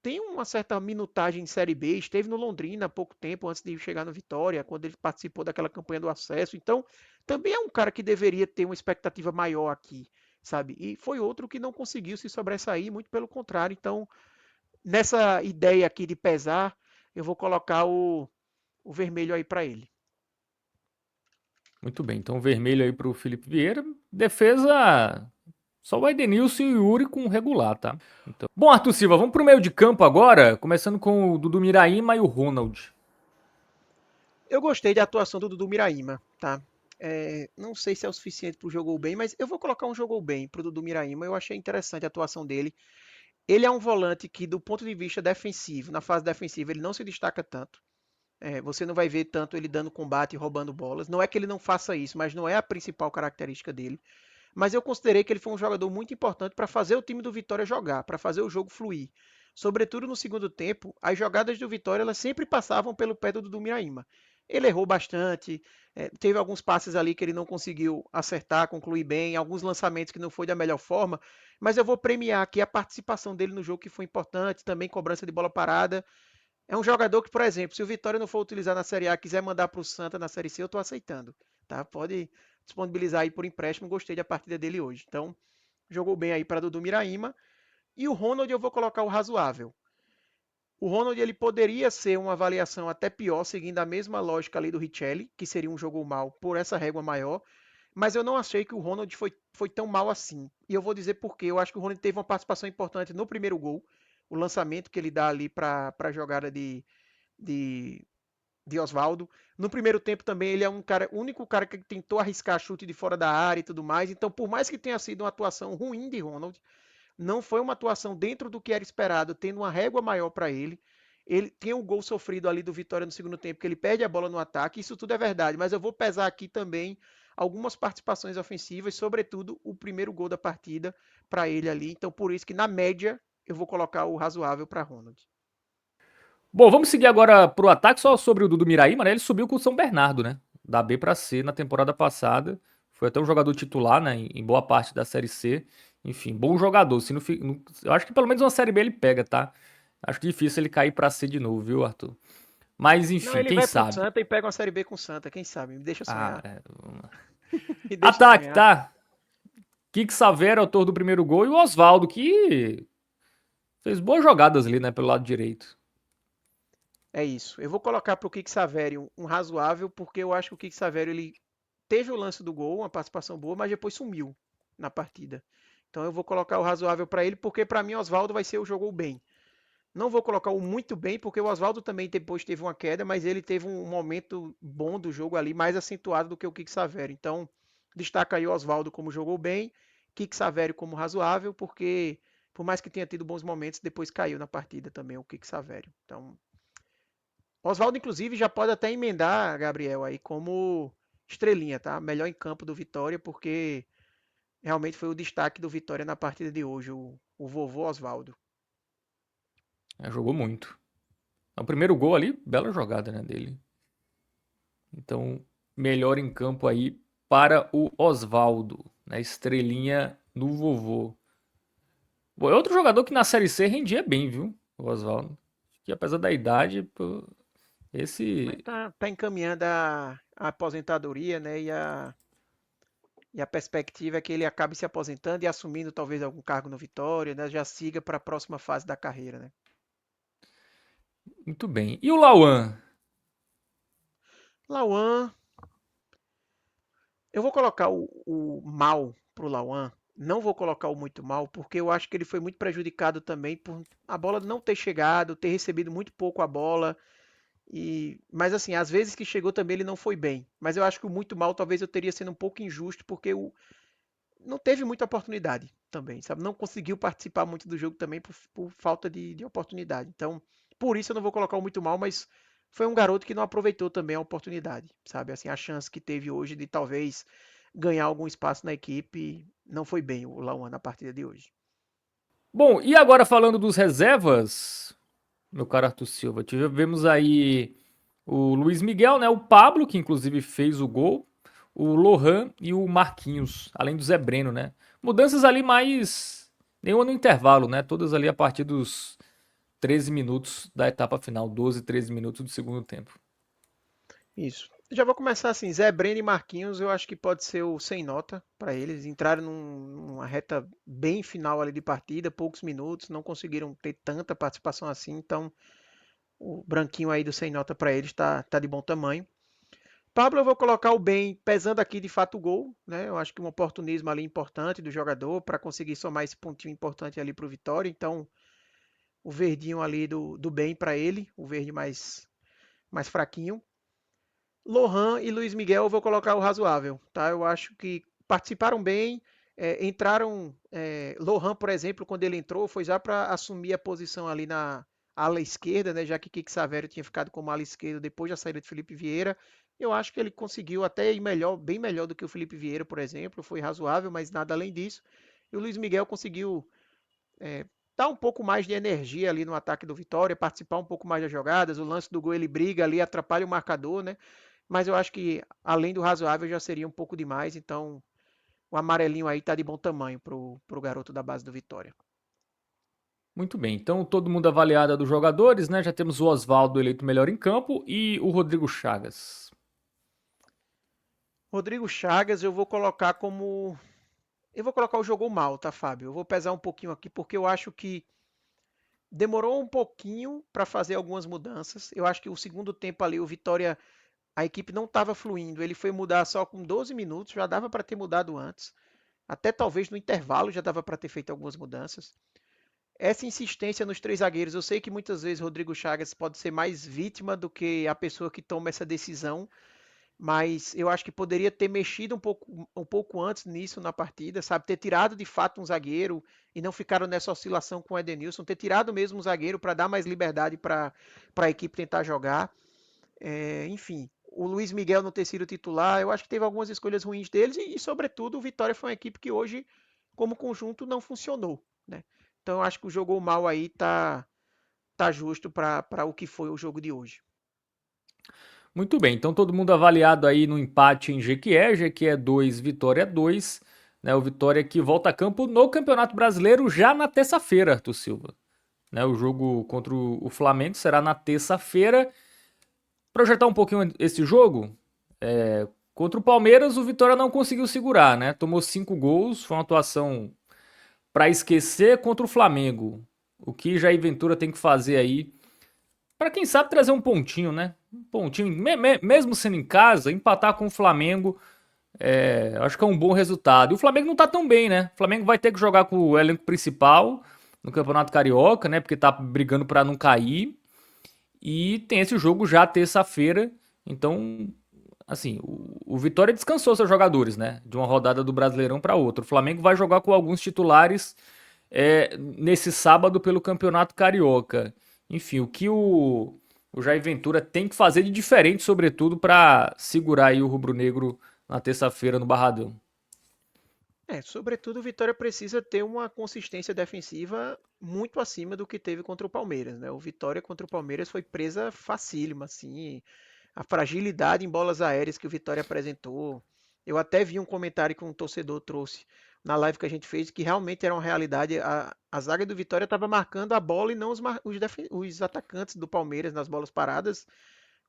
tem uma certa minutagem em Série B, esteve no Londrina há pouco tempo antes de chegar no Vitória, quando ele participou daquela campanha do acesso. Então, também é um cara que deveria ter uma expectativa maior aqui, sabe? E foi outro que não conseguiu se sobressair, muito pelo contrário. Então, nessa ideia aqui de pesar, eu vou colocar o vermelho aí para ele.
Muito bem, então vermelho aí para o Felipe Vieira. Defesa, só o Edenilson e o Yuri com regular, tá? Então, bom, Arthur Silva, vamos pro meio de campo agora, começando com o Dudu Miraíma e o Ronald.
Eu gostei da atuação do Dudu Miraíma, tá? Não sei se é o suficiente para o jogou bem, mas eu vou colocar um jogou bem para o Dudu Miraíma. Eu achei interessante a atuação dele. Ele é um volante que, do ponto de vista defensivo, na fase defensiva, ele não se destaca tanto. Você não vai ver tanto ele dando combate e roubando bolas. Não é que ele não faça isso, mas não é a principal característica dele. Mas eu considerei que ele foi um jogador muito importante para fazer o time do Vitória jogar, para fazer o jogo fluir. Sobretudo no segundo tempo, as jogadas do Vitória elas sempre passavam pelo pé do Dudu Miraíma. Ele errou bastante, teve alguns passes ali que ele não conseguiu acertar, concluir bem, alguns lançamentos que não foi da melhor forma, mas eu vou premiar aqui a participação dele no jogo que foi importante, também cobrança de bola parada. É um jogador que, por exemplo, se o Vitória não for utilizar na Série A e quiser mandar para o Santa na Série C, eu estou aceitando. Tá? Pode disponibilizar aí por empréstimo. Gostei da partida dele hoje. Então, jogou bem aí para Dudu Miraíma. E o Ronald eu vou colocar o razoável. O Ronald ele poderia ser uma avaliação até pior, seguindo a mesma lógica ali do Richelli, que seria um jogo mal por essa régua maior. Mas eu não achei que o Ronald foi tão mal assim. E eu vou dizer por quê. Eu acho que o Ronald teve uma participação importante no primeiro gol. O lançamento que ele dá ali para a jogada de, de Oswaldo. No primeiro tempo também ele é um cara, o único cara que tentou arriscar chute de fora da área e tudo mais. Então, por mais que tenha sido uma atuação ruim de Ronald, não foi uma atuação dentro do que era esperado, tendo uma régua maior para ele. Ele tem um gol sofrido ali do Vitória no segundo tempo, que ele perde a bola no ataque. Isso tudo é verdade, mas eu vou pesar aqui também algumas participações ofensivas, sobretudo o primeiro gol da partida para ele ali. Então, por isso que na média eu vou colocar o razoável para Ronald.
Bom, vamos seguir agora pro ataque só sobre o Dudu Miraíma, né? Ele subiu com o São Bernardo, né? Da B pra C na temporada passada. Foi até um jogador titular, né? Em boa parte da Série C. Enfim, bom jogador. Se não, eu acho que pelo menos uma Série B ele pega, tá? Acho difícil ele cair pra C de novo, viu, Arthur? Mas
Não,
enfim,
ele
quem
vai pro
sabe?
Santa e pega uma Série B com o Santa, quem sabe? Me deixa
Ah,
sonhar.
vamos lá.
Me deixa
Ataque,
sonhar.
tá? Kik Savera, autor do primeiro gol, e o Oswaldo, que fez boas jogadas ali, né, pelo lado direito.
É isso. Eu vou colocar pro Kik Savério um razoável, porque eu acho que o Kik Savério ele teve o lance do gol, uma participação boa, mas depois sumiu na partida. Então eu vou colocar o razoável para ele, porque para mim Oswaldo vai ser o jogou bem. Não vou colocar o muito bem, porque o Oswaldo também depois teve uma queda, mas ele teve um momento bom do jogo ali, mais acentuado do que o Kik Savério. Então, destaca aí o Oswaldo como jogou bem, Kik Savério como razoável, porque por mais que tenha tido bons momentos, depois caiu na partida também o Kik Savério. Então, Oswaldo, inclusive, já pode até emendar, Gabriel, aí como estrelinha, tá? Melhor em campo do Vitória, porque realmente foi o destaque do Vitória na partida de hoje, o vovô Oswaldo.
Jogou muito. O primeiro gol ali, bela jogada, né, dele. Então, melhor em campo aí para o Oswaldo, né? Estrelinha no vovô. Bom, é outro jogador que na Série C rendia bem, viu? O Oswaldo. Que apesar da idade, pô,
Mas
esse.
tá encaminhando a aposentadoria, né? E a perspectiva é que ele acabe se aposentando e assumindo talvez algum cargo no Vitória, né? Já siga para a próxima fase da carreira, né?
Muito bem. E o Lauan?
Lauan, eu vou colocar o mal pro Lauan. Não vou colocar o muito mal, porque eu acho que ele foi muito prejudicado também por a bola não ter chegado, ter recebido muito pouco a bola. Mas assim, às vezes que chegou também ele não foi bem. Mas eu acho que o muito mal talvez eu teria sido um pouco injusto, porque não teve muita oportunidade também, sabe? Não conseguiu participar muito do jogo também por falta de oportunidade. Então, por isso eu não vou colocar o muito mal, mas foi um garoto que não aproveitou também a oportunidade, sabe? Assim, a chance que teve hoje de talvez ganhar algum espaço na equipe, não foi bem o Lauan na partida de hoje.
Bom, e agora falando dos reservas, meu caro Arthur Silva, tivemos aí o Luiz Miguel, né? O Pablo, que inclusive fez o gol, o Lohan e o Marquinhos, além do Zé Breno, né? Mudanças ali mais. Nenhuma no intervalo, né? Todas ali a partir dos 13 minutos da etapa final, 12, 13 minutos do segundo tempo.
Isso. Já vou começar assim, Zé Breno e Marquinhos, eu acho que pode ser o sem nota para eles. Entraram numa reta bem final ali de partida, poucos minutos, não conseguiram ter tanta participação assim, então o branquinho aí do sem nota para eles tá de bom tamanho. Pablo, eu vou colocar o bem, pesando aqui de fato o gol, né? Eu acho que um oportunismo ali importante do jogador para conseguir somar esse pontinho importante ali para o Vitória. Então, o verdinho ali do bem para ele, o verde mais fraquinho. Lohan e Luiz Miguel eu vou colocar o razoável, tá? Eu acho que participaram bem, entraram. Lohan, por exemplo, quando ele entrou, foi já para assumir a posição ali na ala esquerda, né? Já que Kik Savério tinha ficado como ala esquerda depois da saída de Felipe Vieira. Eu acho que ele conseguiu até ir melhor, bem melhor do que o Felipe Vieira, por exemplo. Foi razoável, mas nada além disso. E o Luiz Miguel conseguiu dar um pouco mais de energia ali no ataque do Vitória, participar um pouco mais das jogadas. O lance do gol ele briga ali, atrapalha o marcador, né? Mas eu acho que além do razoável já seria um pouco demais, então o amarelinho aí tá de bom tamanho pro garoto da base do Vitória.
Muito bem, então todo mundo avaliado dos jogadores, né? Já temos o Oswaldo eleito melhor em campo e o Rodrigo Chagas.
Rodrigo Chagas eu vou colocar como. Eu vou colocar o jogou mal, tá, Fábio? Eu vou pesar um pouquinho aqui, porque eu acho que demorou um pouquinho para fazer algumas mudanças. Eu acho que o segundo tempo ali, o Vitória, a equipe não estava fluindo. Ele foi mudar só com 12 minutos, já dava para ter mudado antes. Até talvez no intervalo já dava para ter feito algumas mudanças. Essa insistência nos três zagueiros, eu sei que muitas vezes Rodrigo Chagas pode ser mais vítima do que a pessoa que toma essa decisão, mas eu acho que poderia ter mexido um pouco antes nisso na partida, sabe? Ter tirado de fato um zagueiro e não ficaram nessa oscilação com o Edenilson, ter tirado mesmo um zagueiro para dar mais liberdade para a equipe tentar jogar. Enfim, o Luiz Miguel não ter sido titular, eu acho que teve algumas escolhas ruins deles sobretudo, o Vitória foi uma equipe que hoje, como conjunto, não funcionou, né? Então, eu acho que o jogou mal aí tá justo para o que foi o jogo de hoje.
Muito bem, então todo mundo avaliado aí no empate em Jequié, Jequié 2, Vitória 2, né? O Vitória que volta a campo no Campeonato Brasileiro já na terça-feira, Arthur Silva. Né, o jogo contra o Flamengo será na terça-feira. Projetar um pouquinho esse jogo, contra o Palmeiras o Vitória não conseguiu segurar, né? Tomou 5 gols, foi uma atuação para esquecer contra o Flamengo. O que Jair Ventura tem que fazer aí para quem sabe trazer um pontinho, né? Um pontinho, mesmo sendo em casa, empatar com o Flamengo, acho que é um bom resultado. E o Flamengo não tá tão bem, né? O Flamengo vai ter que jogar com o elenco principal, no Campeonato Carioca, né? Porque tá brigando para não cair. E tem esse jogo já terça-feira. Então, assim, o Vitória descansou seus jogadores, né? De uma rodada do Brasileirão para outra. O Flamengo vai jogar com alguns titulares nesse sábado pelo Campeonato Carioca. Enfim, o que o Jair Ventura tem que fazer de diferente, sobretudo, para segurar aí o rubro-negro na terça-feira no Barradão.
Sobretudo o Vitória precisa ter uma consistência defensiva muito acima do que teve contra o Palmeiras, né? O Vitória contra o Palmeiras foi presa facílima, assim, a fragilidade em bolas aéreas que o Vitória apresentou. Eu até vi um comentário que um torcedor trouxe na live que a gente fez, que realmente era uma realidade. A zaga do Vitória estava marcando a bola e não os atacantes do Palmeiras nas bolas paradas.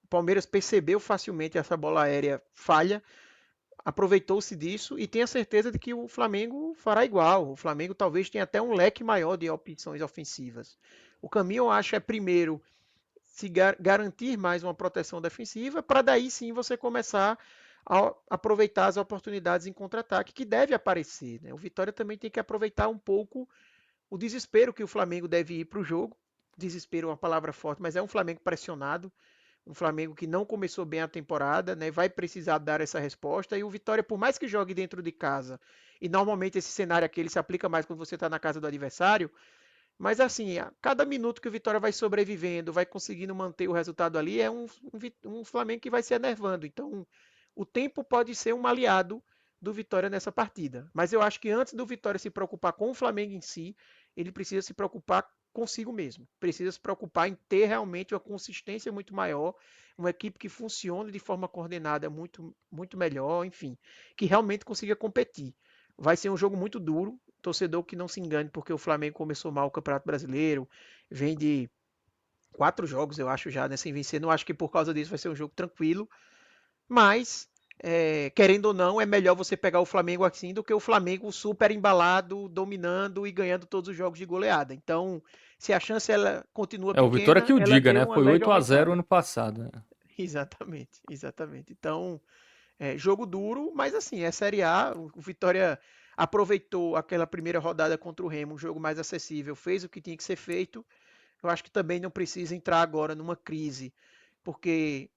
O Palmeiras percebeu facilmente essa bola aérea falha, aproveitou-se disso e tenha certeza de que o Flamengo fará igual. O Flamengo talvez tenha até um leque maior de opções ofensivas. O caminho, eu acho, é primeiro se garantir mais uma proteção defensiva, para daí sim você começar a aproveitar as oportunidades em contra-ataque que deve aparecer. Né? O Vitória também tem que aproveitar um pouco o desespero que o Flamengo deve ir para o jogo. Desespero é uma palavra forte, mas é um Flamengo pressionado, um Flamengo que não começou bem a temporada, né? Vai precisar dar essa resposta. E o Vitória, por mais que jogue dentro de casa, e normalmente esse cenário aqui ele se aplica mais quando você está na casa do adversário, mas assim, a cada minuto que o Vitória vai sobrevivendo, vai conseguindo manter o resultado ali, é um Flamengo que vai se enervando. Então, o tempo pode ser um aliado do Vitória nessa partida. Mas eu acho que antes do Vitória se preocupar com o Flamengo em si, ele precisa se preocupar consigo mesmo. Precisa se preocupar em ter realmente uma consistência muito maior, uma equipe que funcione de forma coordenada muito, muito melhor, enfim, que realmente consiga competir. Vai ser um jogo muito duro, torcedor que não se engane, porque o Flamengo começou mal o Campeonato Brasileiro, vem de 4 jogos, eu acho, já, né, sem vencer. Não acho que por causa disso vai ser um jogo tranquilo, mas, querendo ou não, é melhor você pegar o Flamengo assim do que o Flamengo super embalado, dominando e ganhando todos os jogos de goleada. Então, se a chance ela continua
O Vitória
pequena,
que o
ela
diga,
deu
né?
uma
Foi
leve
8-0
aumentada.
ano passado, né?
Exatamente, exatamente. Então, jogo duro, mas assim, é Série A. O Vitória aproveitou aquela primeira rodada contra o Remo, um jogo mais acessível, fez o que tinha que ser feito. Eu acho que também não precisa entrar agora numa crise, porque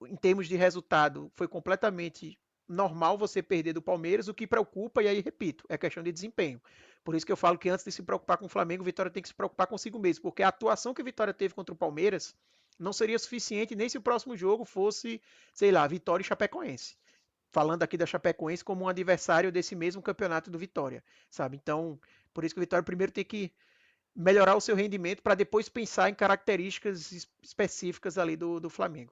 em termos de resultado foi completamente normal você perder do Palmeiras. O que preocupa, e aí repito, é questão de desempenho. Por isso que eu falo que antes de se preocupar com o Flamengo, o Vitória tem que se preocupar consigo mesmo, porque a atuação que o Vitória teve contra o Palmeiras não seria suficiente nem se o próximo jogo fosse, sei lá, Vitória e Chapecoense, falando aqui da Chapecoense como um adversário desse mesmo campeonato do Vitória, sabe? Então, por isso que o Vitória primeiro tem que melhorar o seu rendimento para depois pensar em características específicas ali do Flamengo.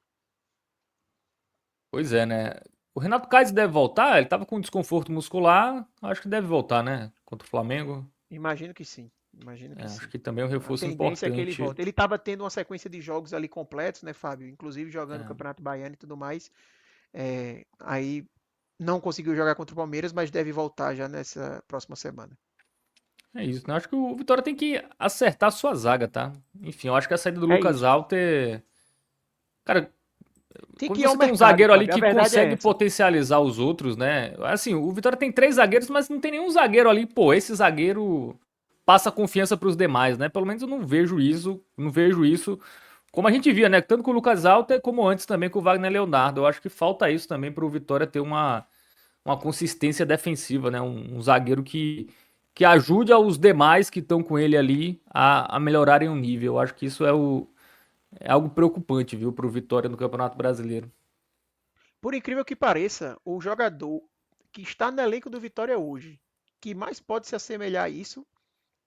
Pois é, né? O Renato Kaiser deve voltar? Ele tava com desconforto muscular. Acho que deve voltar, né? Contra o Flamengo.
Imagino que sim, imagino que
Acho
sim.
que também é um
A
reforço
tendência é que ele
importante.
volte. Ele estava tendo uma sequência de jogos ali completos, né, Fábio? Inclusive jogando o
É,
Campeonato Baiano e tudo mais. Aí não conseguiu jogar contra o Palmeiras, mas deve voltar já nessa próxima semana.
é isso, né? Acho que o Vitória tem que acertar a sua zaga, tá? Enfim, eu acho que a saída do
É
Lucas
isso.
Alter. Cara,
Tem
quando
que ir ao
você tem um
mercado,
zagueiro ali
Fábio. A
que
verdade é
consegue
essa.
potencializar os outros, né? Assim, o Vitória tem 3 zagueiros, mas não tem nenhum zagueiro ali. Pô, esse zagueiro passa confiança pros demais, né? Pelo menos eu não vejo isso. Não vejo isso. Como a gente via, né? Tanto com o Lucas Alter, como antes também com o Wagner Leonardo. Eu acho que falta isso também pro Vitória ter uma consistência defensiva, né? Um zagueiro que ajude aos demais que estão com ele ali a melhorarem o nível. Eu acho que isso é algo preocupante, viu, pro Vitória no Campeonato Brasileiro.
Por incrível que pareça, o jogador que está no elenco do Vitória hoje, que mais pode se assemelhar a isso,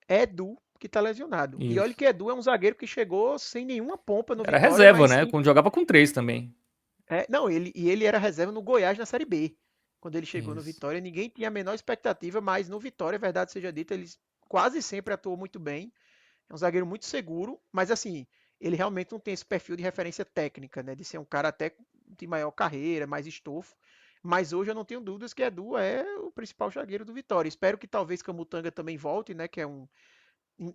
é Edu, que está lesionado. E olha
Isso.
que Edu é um zagueiro que chegou sem nenhuma pompa no
Era
Vitória,
reserva,
mas
né? Quando jogava com 3 também.
não, ele era reserva no Goiás na Série B. Quando ele chegou no
Isso.
Vitória, ninguém tinha a menor expectativa, mas no Vitória, verdade seja dita, ele quase sempre atuou muito bem. É um zagueiro muito seguro, mas assim, ele realmente não tem esse perfil de referência técnica, né? De ser um cara até de maior carreira, mais estofo. Mas hoje eu não tenho dúvidas que Edu é o principal zagueiro do Vitória. Espero que talvez Camutanga também volte, né? Que é um,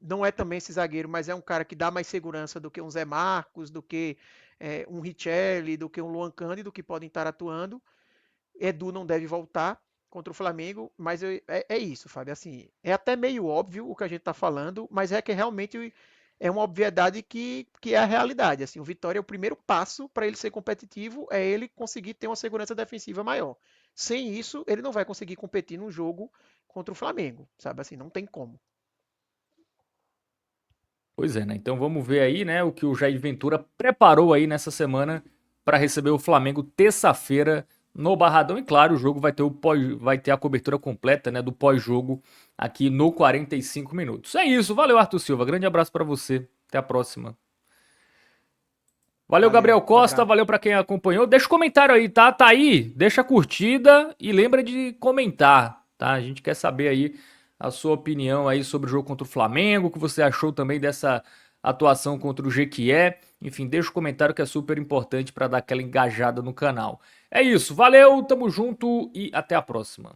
não é também esse zagueiro, mas é um cara que dá mais segurança do que um Zé Marcos, do que um Richelli, do que um Luan Cândido, que podem estar atuando. Edu não deve voltar. contra o Flamengo, mas é isso, Fábio. Assim, é até meio óbvio o que a gente está falando, mas é que realmente é uma obviedade que é a realidade. Assim, o Vitória, o primeiro passo para ele ser competitivo é ele conseguir ter uma segurança defensiva maior. Sem isso, ele não vai conseguir competir num jogo contra o Flamengo, sabe? Assim, não tem como.
Pois é, né? Então vamos ver aí, né, o que o Jair Ventura preparou aí nessa semana para receber o Flamengo terça-feira no Barradão. E claro, o jogo vai ter vai ter a cobertura completa, né, do pós-jogo aqui no 45 minutos. É isso, valeu Arthur Silva, grande abraço para você. Até a próxima. Valeu Gabriel
Valeu, um
Costa,
abraço.
valeu para quem acompanhou. Deixa o comentário aí, tá? Tá aí, deixa a curtida e lembra de comentar, tá? A gente quer saber aí a sua opinião aí sobre o jogo contra o Flamengo, o que você achou também dessa atuação contra o Jequié. Enfim, deixa o comentário que é super importante para dar aquela engajada no canal. É isso, valeu, tamo junto e até a próxima.